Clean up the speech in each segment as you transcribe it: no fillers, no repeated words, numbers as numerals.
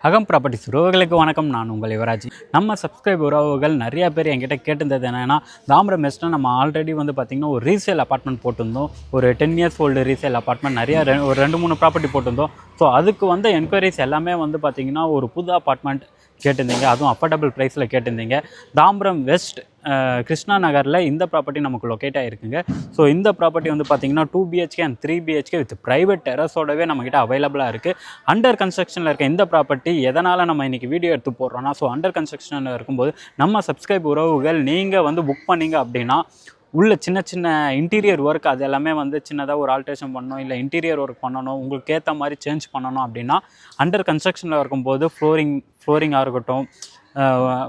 அகம் ப்ராப்பர்ட்டிஸ் உறவுகளுக்கு வணக்கம். நான் உங்கள் யுவராஜ். நம்ம சப்ஸ்கிரைப் உறவுகள் நிறையா பேர் என்கிட்ட கேட்டிருந்தது என்னென்னா, தாம்பரம் வெஸ்ட்டில் நம்ம ஆல்ரெடி வந்து பார்த்திங்கன்னா ஒரு ரீசேல் அப்பார்ட்மெண்ட் போட்டிருந்தோம். ஒரு 10 இயர்ஸ் ஓல்டு ரீசேல் அப்பார்ட்மெண்ட் நிறையா ஒரு 2-3 ப்ராப்பர்ட்டி போட்டிருந்தோம். ஸோ அதுக்கு வந்த என்கொயரிஸ் எல்லாமே வந்து பார்த்திங்கன்னா ஒரு புது அப்பார்ட்மெண்ட் கேட்டிருந்தீங்க, அதுவும் அஃபோர்டபுள் ப்ரைஸில் கேட்டிருந்தீங்க. தாம்பரம் வெஸ்ட் கிருஷ்ணா நகரில் இந்த ப்ராப்பர்ட்டி நமக்கு லொக்கேட் ஆகிருக்குங்க. ஸோ இந்த ப்ராப்பர்ட்டி வந்து பார்த்திங்கன்னா 2 BHK and 3 BHK with private டெரஸோடவே நம்மக்கிட்ட அவைலபிளாக இருக்குது. அண்டர் கன்ஸ்ட்ரக்ஷனில் இருக்க இந்த ப்ராப்பர்ட்டி எதனால் நம்ம இன்றைக்கி வீடியோ எடுத்து போடுறோன்னா, ஸோ அண்டர் கன்ஸ்ட்ரக்ஷனில் இருக்கும்போது நம்ம சப்ஸ்கிரைப் உறவுகள் நீங்கள் வந்து புக் பண்ணிங்க அப்படின்னா உள்ள சின்ன சின்ன இன்டீரியர் ஒர்க் அது எல்லாமே வந்து சின்னதாக ஒரு ஆல்ட்ரேஷன் பண்ணணும், இல்லை இன்டீரியர் ஒர்க் பண்ணணும், உங்களுக்கு ஏற்ற மாதிரி சேஞ்ச் பண்ணணும் அப்படின்னா அண்டர் கன்ஸ்ட்ரக்ஷனில் இருக்கும்போது ஃப்ளோரிங்காக இருக்கட்டும்,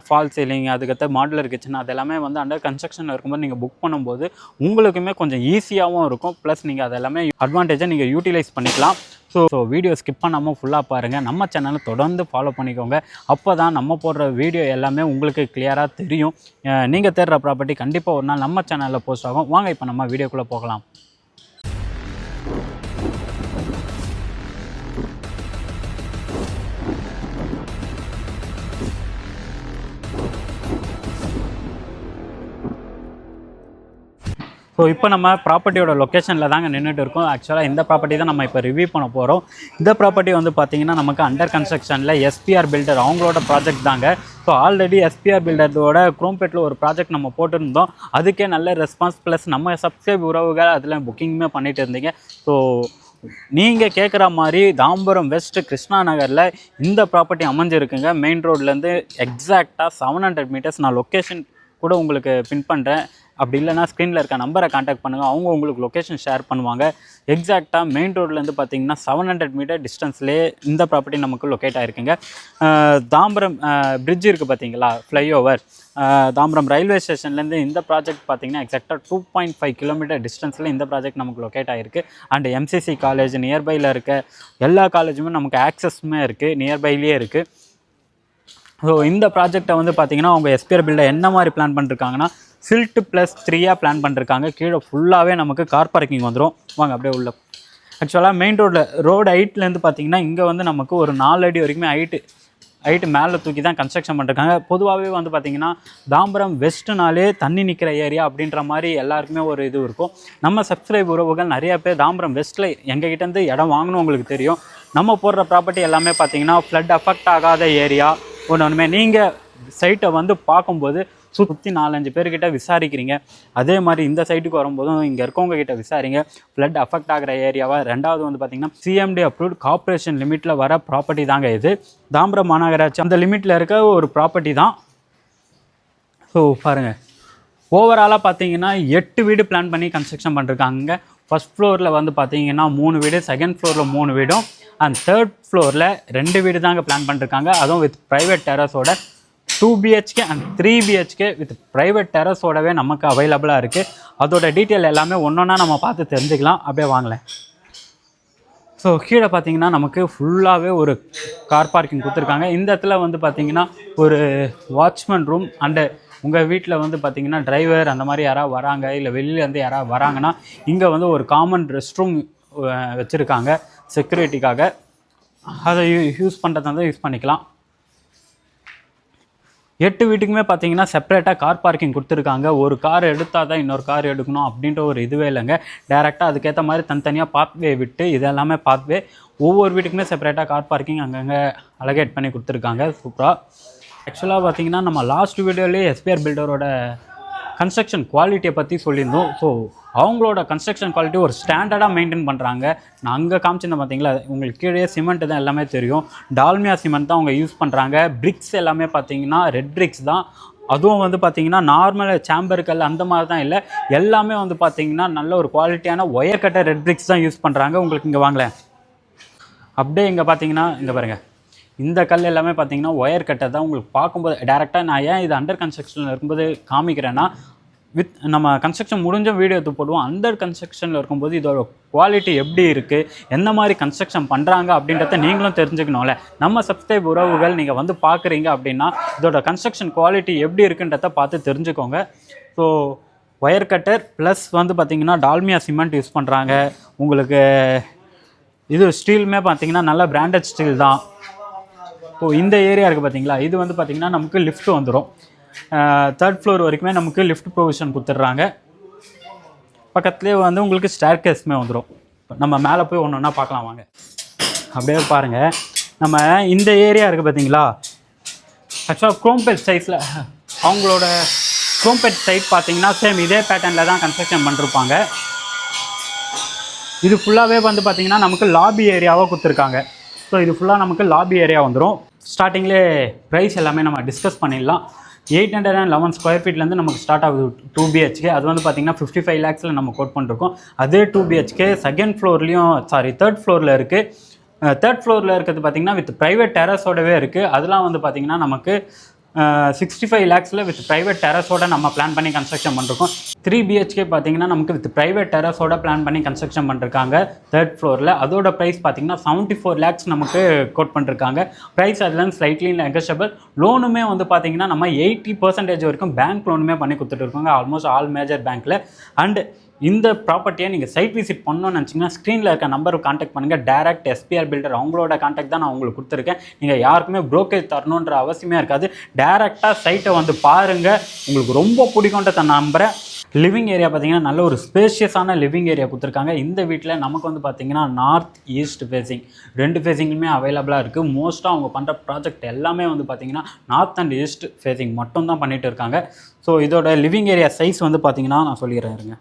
ஃபால் சீலிங், அதுக்கடுத்து மாடுலர் கிச்சன், அது எல்லாமே வந்து அண்டர் கன்ஸ்ட்ரக்ஷனில் இருக்கும்போது நீங்கள் புக் பண்ணும்போது உங்களுக்குமே கொஞ்சம் ஈஸியாகவும் இருக்கும். ப்ளஸ் நீங்கள் அது எல்லாமே அட்வான்டேஜாக நீங்கள் யூட்டிலைஸ் பண்ணிக்கலாம். ஸோ வீடியோ ஸ்கிப் பண்ணாமல் ஃபுல்லாக பாருங்கள். நம்ம சேனலை தொடர்ந்து ஃபாலோ பண்ணிக்கோங்க. அப்போ தான் நம்ம போடுற வீடியோ எல்லாமே உங்களுக்கு கிளியராக தெரியும். நீங்கள் தேடுற ப்ராப்பர்ட்டி கண்டிப்பாக ஒரு நாள் நம்ம சேனலில் போஸ்ட் ஆகும். வாங்க இப்போ நம்ம வீடியோக்குள்ளே போகலாம். ஸோ இப்போ நம்ம ப்ராப்பர்ட்டியோட லொக்கேஷனில் தாங்க நின்றுட்டு இருக்கோம். ஆக்சுவலாக இந்த ப்ராப்பர்ட்டி தான் நம்ம இப்போ ரிவ்யூ பண்ண போகிறோம். இந்த ப்ராப்பர்ட்டி வந்து பார்த்திங்கன்னா நமக்கு அண்டர் கன்ஸ்ட்ரக்ஷனில் SPR பில்டர் அவங்களோட ப்ராஜெக்ட் தாங்க. ஸோ ஆல்ரெடி SPR பில்டரோட குரோம்பேட்டில் ஒரு ப்ராஜெக்ட் நம்ம போட்டிருந்தோம். அதுக்கே நல்ல ரெஸ்பான்ஸ், ப்ளஸ் நம்ம சப்ஸ்கிரைப் உறவுகள் அதில் புக்கிங்குமே பண்ணிகிட்டு இருந்தீங்க. ஸோ நீங்கள் கேட்குற மாதிரி தாம்பரம் வெஸ்ட் கிருஷ்ணா நகரில் இந்த ப்ராப்பர்ட்டி அமைஞ்சிருக்குங்க. மெயின் ரோட்லேருந்து எக்ஸாக்டாக 700 மீட்டர்ஸ். நான் லொக்கேஷன் கூட உங்களுக்கு பின் பண்ணுறேன். அப்படி இல்லைனா ஸ்க்ரீனில் இருக்க நம்பரை கான்டாக்ட் பண்ணுங்கள், அவங்க உங்களுக்கு லொக்கேஷன் ஷேர் பண்ணுவாங்க. எக்ஸாக்டாக மெயின் ரோட்லேருந்து பார்த்திங்கன்னா 700 மீட்டர் டிஸ்டன்ஸ்லேயே இந்த ப்ராப்பர்ட்டி நமக்கு லொக்கேட் ஆகிருக்குங்க. தாம்பரம் பிரிட்ஜ் இருக்குது பார்த்தீங்களா, ஃப்ளைஓவர், தாம்பரம் ரயில்வே ஸ்டேஷன்லேருந்து இந்த ப்ராஜெக்ட் பார்த்திங்கன்னா எக்ஸாக்டாக 2.5 கிலோமீட்டர் டிஸ்டன்ஸில் இந்த ப்ராஜெக்ட் நமக்கு லொக்கேட் ஆகிருக்கு. அண்ட் MCC காலேஜ் நியர்பையில் இருக்க எல்லா காலேஜுமே நமக்கு ஆக்சஸுமே இருக்குது, நியர்பைலேயே இருக்குது. ஸோ இந்த ப்ராஜெக்டை வந்து பார்த்திங்கன்னா அவங்க SPR பில்டர் என்ன மாதிரி பிளான் பண்ணிருக்காங்கன்னா சில்ட் +3 பிளான் பண்ணிருக்காங்க. கீழே ஃபுல்லாகவே நமக்கு கார் பார்க்கிங் வந்துடும். வாங்க அப்படியே உள்ள. ஆக்சுவலாக மெயின் ரோடு ஹைட்லேருந்து பார்த்திங்கன்னா இங்கே வந்து நமக்கு ஒரு 4 அடி வரைக்குமே ஹைட்டு மேலே தூக்கி தான் கன்ஸ்ட்ரக்ஷன் பண்ணிருக்காங்க. பொதுவாகவே வந்து பார்த்திங்கன்னா தாம்பரம் வெஸ்ட்டுனாலே தண்ணி நிற்கிற ஏரியா அப்படின்ற மாதிரி எல்லாருக்குமே ஒரு இது இருக்கும். நம்ம சப்ஸ்கிரைப் உறவுகள் நிறையா பேர் தாம்பரம் வெஸ்ட்டில் எங்ககிட்டேருந்து இடம் வாங்கணும் உங்களுக்கு தெரியும். நம்ம போடுற ப்ராப்பர்ட்டி எல்லாமே பார்த்திங்கன்னா ஃப்ளட் அஃபெக்ட் ஆகாத ஏரியா. ஒன்றுமே நீங்கள் சைட்டை வந்து பார்க்கும்போது சுற்றி 4-5 பேர்கிட்ட விசாரிக்கிறீங்க. அதே மாதிரி இந்த சைட்டுக்கு வரும்போதும் இங்கே இருக்கவங்க கிட்ட விசாரிங்க, ஃப்ளட் அஃபெக்ட் ஆகிற ஏரியாவை. ரெண்டாவது வந்து பார்த்திங்கன்னா CMD அப்ரூவ்ட் கார்ப்பரேஷன் லிமிட்டில் வர ப்ராப்பர்ட்டி தாங்க இது. தாம்பரம் மாநகராட்சி அந்த லிமிட்டில் இருக்க ஒரு ப்ராப்பர்ட்டி தான். ஸோ பாருங்கள், ஓவராலாக பார்த்தீங்கன்னா 8 வீடு பிளான் பண்ணி கன்ஸ்ட்ரக்ஷன் பண்ணிருக்காங்க. ஃபஸ்ட் ஃப்ளோரில் வந்து பார்த்தீங்கன்னா 3 வீடு, செகண்ட் ஃப்ளோரில் 3 வீடும், அண்ட் தேர்ட் ஃப்ளோரில் 2 வீடு தாங்க பிளான் பண்ணிருக்காங்க. அதுவும் வித் ப்ரைவேட் டெரஸோட 2 BHK and 3 BHK with private டெரஸோடவே நமக்கு அவைலபிளாக இருக்குது. அதோட டீட்டெயில் எல்லாமே ஒன்றொன்னா நம்ம பார்த்து தெரிஞ்சுக்கலாம். அப்படியே வாங்கலேன். ஸோ கீழே பார்த்தீங்கன்னா நமக்கு ஃபுல்லாகவே ஒரு கார் பார்க்கிங் கொடுத்துருக்காங்க. இந்த இடத்துல வந்து பார்த்திங்கன்னா ஒரு வாட்ச்மேன் ரூம் அண்டு உங்கள் வீட்டில் வந்து பார்த்திங்கன்னா டிரைவர் அந்த மாதிரி யாராவது வராங்க, இல்லை வெளியிலேருந்து யாராவது வராங்கன்னா இங்கே வந்து ஒரு காமன் ரெஸ்ட் ரூம் வச்சுருக்காங்க செக்யூரிட்டிக்காக. அதை யூஸ் பண்ணுறதா தான் யூஸ் பண்ணிக்கலாம். 8 வீட்டுக்குமே பார்த்தீங்கன்னா செப்பரேட்டாக கார் பார்க்கிங் கொடுத்துருக்காங்க. ஒரு கார் எடுத்தால் தான் இன்னொரு கார் எடுக்கணும் அப்படின்ற ஒரு இதுவே இல்லைங்க. டேரெக்டாக அதுக்கேற்ற மாதிரி தனித்தனியாக பாத்வே விட்டு இது எல்லாமே பாத்வே. ஒவ்வொரு வீட்டுக்குமே செப்பரேட்டாக கார் பார்க்கிங் அங்கங்கே அலகேட் பண்ணி கொடுத்துருக்காங்க. சூப்பராக. ஆக்சுவலாக பார்த்தீங்கன்னா நம்ம லாஸ்ட் வீடியோலேயே SPR பில்டரோட கன்ஸ்ட்ரக்ஷன் குவாலிட்டியை பற்றி சொல்லியிருந்தோம். ஸோ அவங்களோட கன்ஸ்ட்ரக்ஷன் குவாலிட்டி ஒரு ஸ்டாண்டர்டாக மெயின்டைன் பண்ணுறாங்க. நான் அங்கே காமிச்சிருந்தேன் பார்த்தீங்களா, உங்களுக்கு கீழே சிமெண்ட் தான் எல்லாமே தெரியும். டால்மியா சிமெண்ட் தான் அவங்க யூஸ் பண்ணுறாங்க. பிரிக்ஸ் எல்லாமே பார்த்தீங்கன்னா ரெட் பிரிக்ஸ் தான். அதுவும் வந்து பார்த்திங்கன்னா நார்மல் சாம்பர்கள் அந்த மாதிரி தான் இல்லை, எல்லாமே வந்து பார்த்திங்கன்னா நல்ல ஒரு குவாலிட்டியான ஒயர் கட்ட ரெட் பிரிக்ஸ் தான் யூஸ் பண்ணுறாங்க. உங்களுக்கு இங்கே வாங்கலேன். அப்படியே இங்கே பார்த்தீங்கன்னா இங்கே பாருங்கள், இந்த கல் எல்லாமே பார்த்தீங்கன்னா ஒயர் கட்டர் தான். உங்களுக்கு பார்க்கும்போது டேரெக்டாக நான் ஏன் இது அண்டர் கன்ஸ்ட்ரக்ஷனில் இருக்கும்போது காமிக்கிறேன்னா, வித் நம்ம கன்ஸ்ட்ரக்ஷன் முடிஞ்ச வீடியோ எடுத்து போடுவோம். அண்டர் கன்ஸ்ட்ரக்ஷனில் இருக்கும்போது இதோட குவாலிட்டி எப்படி இருக்குது, எந்த மாதிரி கன்ஸ்ட்ரக்ஷன் பண்ணுறாங்க அப்படின்றத நீங்களும் தெரிஞ்சுக்கணும்ல. நம்ம சப்ஸ்கிரைப் உறவுகள் நீங்கள் வந்து பார்க்குறீங்க அப்படின்னா இதோட கன்ஸ்ட்ரக்ஷன் குவாலிட்டி எப்படி இருக்குன்றத பார்த்து தெரிஞ்சுக்கோங்க. ஸோ ஒயர் கட்டர் ப்ளஸ் வந்து பார்த்திங்கன்னா டால்மியா சிமெண்ட் யூஸ் பண்ணுறாங்க. உங்களுக்கு இது ஸ்டீலுமே பார்த்தீங்கன்னா நல்ல பிராண்டட் ஸ்டீல் தான். இப்போது இந்த ஏரியா இருக்குது பார்த்தீங்களா, இது வந்து பார்த்திங்கன்னா நமக்கு லிஃப்ட் வந்துடும். 3rd ஃப்ளோர் வரைக்குமே நமக்கு லிஃப்ட் ப்ரொவிஷன் கொடுத்துட்றாங்க. பக்கத்துலேயே வந்து உங்களுக்கு ஸ்டேர் கேஸ்மே வந்துடும். நம்ம மேலே போய் ஒன்று ஒன்றா பார்க்கலாம் வாங்க. அப்படியே பாருங்கள், நம்ம இந்த ஏரியா இருக்குது பார்த்தீங்களா, ஆக்சுவலாக குரோம்பேட் சைஸில் அவங்களோட குரோம்பேட் சைட் பார்த்தீங்கன்னா சேம் இதே பேட்டர்னில் தான் கன்ஸ்ட்ரக்ஷன் பண்ணிருப்பாங்க. இது ஃபுல்லாகவே வந்து பார்த்திங்கன்னா நமக்கு லாபி ஏரியாவாக கொடுத்துருக்காங்க. ஸோ இது ஃபுல்லாக நமக்கு லாபி ஏரியா வந்துடும். ஸ்டார்டிங்லேயே ப்ரைஸ் எல்லாமே நம்ம டிஸ்கஸ் பண்ணிடலாம். 811 ஸ்கொயர் ஃபீட்லேருந்து நமக்கு ஸ்டார்ட் ஆகுது 2 BHK. அது வந்து பார்த்திங்கன்னா 55 lakhஸில் நம்ம கோட் பண்ணிருக்கோம். அதே 2 BHK செகண்ட் ஃப்ளோர்லேயும் 3rd ஃப்ளோரில் இருக்குது. 3rd ஃப்ளோரில் இருக்கிறது பார்த்திங்கன்னா வித் ப்ரைவேட் டெரஸோடவே இருக்குது. அதெல்லாம் வந்து பார்த்திங்கன்னா நமக்கு 65 lakhஸில் வித் ப்ரைவேட் டெரஸோட நம்ம பிளான் பண்ணி கன்ஸ்ட்ரக்ஷன் பண்ணிருக்கோம். 3 BHK பார்த்தீங்கன்னா நமக்கு வித் ப்ரைவேட் டெரஸோட பிளான் பண்ணி கன்ஸ்ட்ரக்ஷன் பண்ணிருக்காங்க 3rd ஃப்ளோரில். அதோட ப்ரைஸ் பார்த்தீங்கன்னா 74 lakhs நமக்கு கோட் பண்ணிருக்காங்க. ப்ரைஸ் அதுலேருந்து ஸ்லைட்லி நெகோஷியபிள். லோனுமே வந்து பார்த்தீங்கன்னா நம்ம 80% வரைக்கும் பேங்க் லோனுமே பண்ணி கொடுத்துட்டு இருக்கோங்க ஆல்மோஸ்ட் ஆல் மேஜர் பேங்க்கில். அண்ட் இந்த ப்ராப்பர்ட்டியை நீங்கள் சைட் விசிட் பண்ணணும்னு நினச்சிங்கன்னா ஸ்க்ரீனில் இருக்க நம்பருக்கு காண்டாக்ட் பண்ணுங்கள். டேரக்ட் SPR பில்டர் அவங்களோட காண்டாக்ட் தான் நான் உங்களுக்கு கொடுத்துருக்கேன். நீங்கள் யாருக்குமே ப்ரோக்கேஜ் தரணுன்ற அவசியமே இருக்காது. டேரெக்டாக சைட்டை வந்து பாருங்கள், உங்களுக்கு ரொம்ப பிடிக்கும்ன்ற நம்புகிறேன். லிவிங் ஏரியா பார்த்தீங்கன்னா நல்ல ஒரு ஸ்பேஷியஸான லிவிங் ஏரியா கொடுத்துருக்காங்க. இந்த வீட்டில் நமக்கு வந்து பார்த்தீங்கன்னா நார்த் ஈஸ்ட் ஃபேஸிங் 2 ஃபேஸிங்குமே அவைலபிளாக இருக்குது. மோஸ்ட்டாக அவங்க பண்ணுற ப்ராஜெக்ட் எல்லாமே வந்து பார்த்தீங்கன்னா நார்த் அண்ட் ஈஸ்ட் ஃபேஸிங் மட்டும் தான் பண்ணிகிட்டு இருக்காங்க. ஸோ இதோட லிவிங் ஏரியா சைஸ் வந்து பார்த்தீங்கன்னா நான் சொல்லிடுறேன் இருங்க.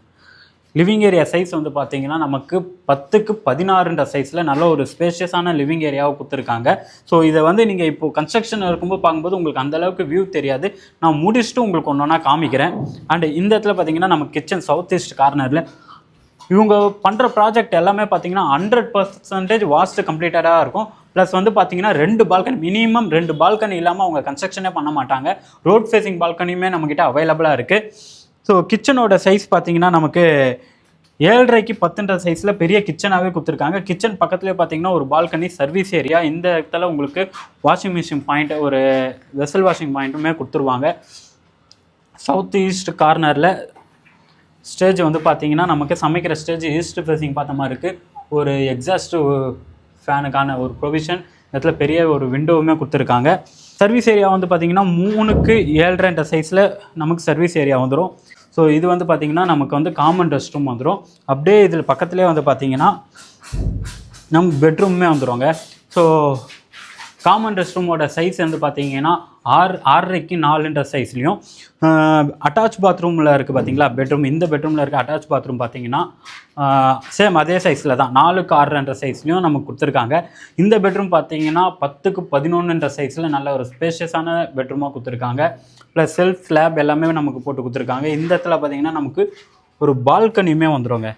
லிவிங் ஏரியா சைஸ் வந்து பார்த்தீங்கன்னா நமக்கு 10x16 சைஸில் நல்ல ஒரு ஸ்பேஷியஸான லிவிங் ஏரியாவை கொடுத்துருக்காங்க. ஸோ இதை வந்து நீங்கள் இப்போது கன்ஸ்ட்ரக்ஷன் இருக்கும்போது பார்க்கும்போது உங்களுக்கு அந்தளவுக்கு வியூ தெரியாது. நான் முடிச்சுட்டு உங்களுக்கு ஒன்று ஒன்றா காமிக்கிறேன். அண்ட் இந்த இடத்துல பார்த்தீங்கன்னா நம்ம கிச்சன் சவுத் ஈஸ்ட் கார்னரில் இவங்க பண்ணுற ப்ராஜெக்ட் எல்லாமே பார்த்தீங்கன்னா 100% வாஸ்ட் கம்ப்ளீட்டடாக இருக்கும். ப்ளஸ் வந்து பார்த்தீங்கன்னா 2 பால்கனி, மினிமம் 2 பால்கனி இல்லாமல் அவங்க கன்ஸ்ட்ரக்ஷனே பண்ண மாட்டாங்க. ரோட் ஃபேஸிங் பால்கனியுமே நம்மக்கிட்ட அவைலபிளாக இருக்குது. ஸோ கிச்சனோட சைஸ் பார்த்தீங்கன்னா நமக்கு 7.5x 10 சைஸில் பெரிய கிச்சனாகவே கொடுத்துருக்காங்க. கிச்சன் பக்கத்துலேயே பார்த்தீங்கன்னா ஒரு பால்கனி, சர்வீஸ் ஏரியா. இந்த இடத்துல உங்களுக்கு வாஷிங் மிஷின் பாயிண்ட், ஒரு வெசல் வாஷிங் பாயிண்ட்டுமே கொடுத்துருவாங்க. சவுத் ஈஸ்ட் கார்னரில் ஸ்டேஜ் வந்து பார்த்தீங்கன்னா நமக்கு சமைக்கிற ஸ்டேஜ் ஈஸ்ட் ஃபேஸிங் பார்த்த மாதிரி இருக்குது. ஒரு எக்ஸாஸ்ட் ஃபேனுக்கான ஒரு ப்ரொவிஷன், இடத்துல பெரிய ஒரு விண்டோவுமே கொடுத்துருக்காங்க. சர்வீஸ் ஏரியா வந்து பார்த்திங்கன்னா 3x 7.5 சைஸில் நமக்கு சர்வீஸ் ஏரியா வந்துடும். ஸோ இது வந்து பார்த்திங்கன்னா நமக்கு வந்து காமன் ரெஸ்ட் ரூம் வந்துடும். அப்படியே இதில் பக்கத்துலேயே வந்து பார்த்திங்கன்னா நமக்கு பெட்ரூமே வந்துடுவாங்க. ஸோ காமன் ரெஸ்ட் ரூமோட சைஸ் வந்து பார்த்தீங்கன்னா 6.5x 4 சைஸ்லையும், அட்டாச் பாத்ரூமில் இருக்குது பார்த்தீங்களா பெட்ரூம், இந்த பெட்ரூமில் இருக்க அட்டாச் பாத்ரூம் பார்த்தீங்கன்னா சேம் அதே சைஸில் தான் 4x 6 சைஸ்லையும் நமக்கு கொடுத்துருக்காங்க. இந்த பெட்ரூம் பார்த்தீங்கன்னா 10x 11 சைஸில் நல்ல ஒரு ஸ்பேஷியஸான பெட்ரூமாக கொடுத்துருக்காங்க. ப்ளஸ் செல்ஃப் ஸ்லாப் எல்லாமே நமக்கு போட்டு கொடுத்துருக்காங்க. இந்த இடத்துல பார்த்தீங்கன்னா நமக்கு ஒரு பால்கனியுமே வந்துடுங்க.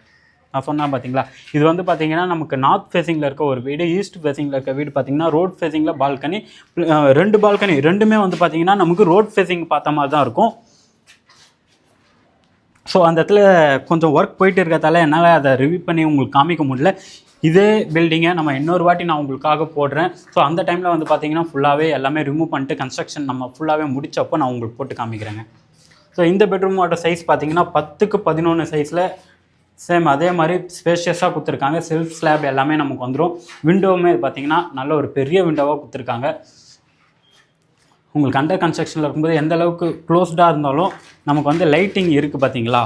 நான் சொன்னேன் பார்த்தீங்களா, இது வந்து பார்த்தீங்கன்னா நமக்கு நார்த் ஃபேஸிங்கில் இருக்க ஒரு வீடு, ஈஸ்ட் ஃபேஸிங்கில் இருக்க வீடு பார்த்தீங்கன்னா ரோட் ஃபேஸிங்கில் பால்கனி, 2 பால்கனி, ரெண்டுமே வந்து பார்த்தீங்கன்னா நமக்கு ரோட் ஃபேஸிங் பார்த்த மாதிரி தான் இருக்கும். ஸோ அந்த இடத்துல கொஞ்சம் ஒர்க் போயிட்டு இருக்கிறதால என்னால் அதை ரிவ்யூ பண்ணி உங்களுக்கு காமிக்க முடியல. இதே பில்டிங்கை நம்ம இன்னொரு வாட்டி நான் உங்களுக்காக போடுறேன். ஸோ அந்த டைமில் வந்து பார்த்தீங்கன்னா ஃபுல்லாகவே எல்லாமே ரிமூவ் பண்ணிட்டு கன்ஸ்ட்ரக்ஷன் நம்ம ஃபுல்லாகவே முடிச்சப்போ நான் உங்களுக்கு போட்டு காமிக்கிறேங்க. ஸோ இந்த பெட்ரூமோட சைஸ் பார்த்தீங்கன்னா 10x 11 சைஸில் சேம் அதே மாதிரி ஸ்பேஷியஸாக கொடுத்துருக்காங்க. செல்ஃப் ஸ்லாப் எல்லாமே நமக்கு வந்துடும். விண்டோவுமே பார்த்தீங்கன்னா நல்ல ஒரு பெரிய விண்டோவாக கொடுத்துருக்காங்க. உங்களுக்கு அண்டர் கன்ஸ்ட்ரக்ஷனில் இருக்கும்போது எந்த அளவுக்கு க்ளோஸ்டாக இருந்தாலும் நமக்கு வந்து லைட்டிங் இருக்குது பார்த்தீங்களா.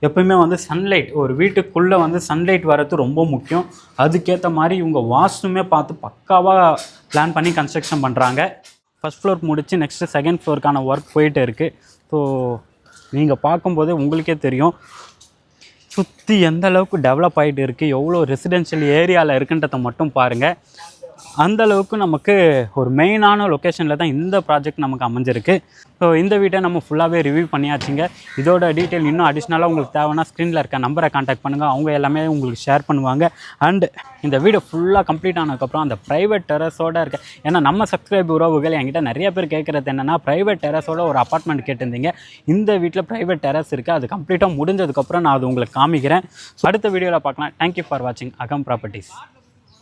எப்போயுமே வந்து சன்லைட், ஒரு வீட்டுக்குள்ளே வந்து சன்லைட் வர்றது ரொம்ப முக்கியம். அதுக்கேற்ற மாதிரி இவங்க வாஸ்துமே பார்த்து பக்காவாக பிளான் பண்ணி கன்ஸ்ட்ரக்ஷன் பண்ணுறாங்க. ஃபஸ்ட் ஃப்ளோர் முடித்து நெக்ஸ்ட்டு செகண்ட் ஃப்ளோருக்கான ஒர்க் போயிட்டு இருக்குது. ஸோ நீங்கள் பார்க்கும்போதே உங்களுக்கே தெரியும் சுற்றி எந்த அளவுக்கு டெவலப் ஆகிட்டு இருக்குது, எவ்வளோ ரெசிடென்ஷியல் ஏரியாவில் இருக்குன்றதை மட்டும் பாருங்கள். அந்தளவுக்கு நமக்கு ஒரு மெயினான லொக்கேஷனில் தான் இந்த ப்ராஜெக்ட் நமக்கு அமைஞ்சிருக்கு. ஸோ இந்த வீட்டை நம்ம ஃபுல்லாகவே ரிவ்யூ பண்ணியாச்சுங்க. இதோட டீட்டெயில் இன்னும் அடிஷ்னலாக உங்களுக்கு தேவைன்னா ஸ்க்ரீனில் இருக்க நம்பரை காண்டாக்ட் பண்ணுங்கள், அவங்க எல்லாமே உங்களுக்கு ஷேர் பண்ணுவாங்க. அண்ட் இந்த வீடு ஃபுல்லாக கம்ப்ளீட் ஆனதுக்கப்புறம் அந்த ப்ரைவேட் டெரஸோடு இருக்க, ஏன்னா நம்ம சப்ஸ்கிரைப் உறவுகள் என்கிட்ட நிறைய பேர் கேட்குறது என்னென்னா ப்ரைவேட் டெரஸோட ஒரு அப்பார்ட்மெண்ட் கேட்டிருந்தீங்க. இந்த வீட்டில் ப்ரைவேட் டெரஸ் இருக்குது. அது கம்ப்ளீட்டாக முடிஞ்சதுக்கப்புறம் நான் அது உங்களுக்கு காமிக்கிறேன். ஸோ அடுத்த வீடியோவில் பார்க்கலாம். தேங்க்யூ ஃபார் வாட்சிங் அகம் ப்ராப்பர்ட்டிஸ்.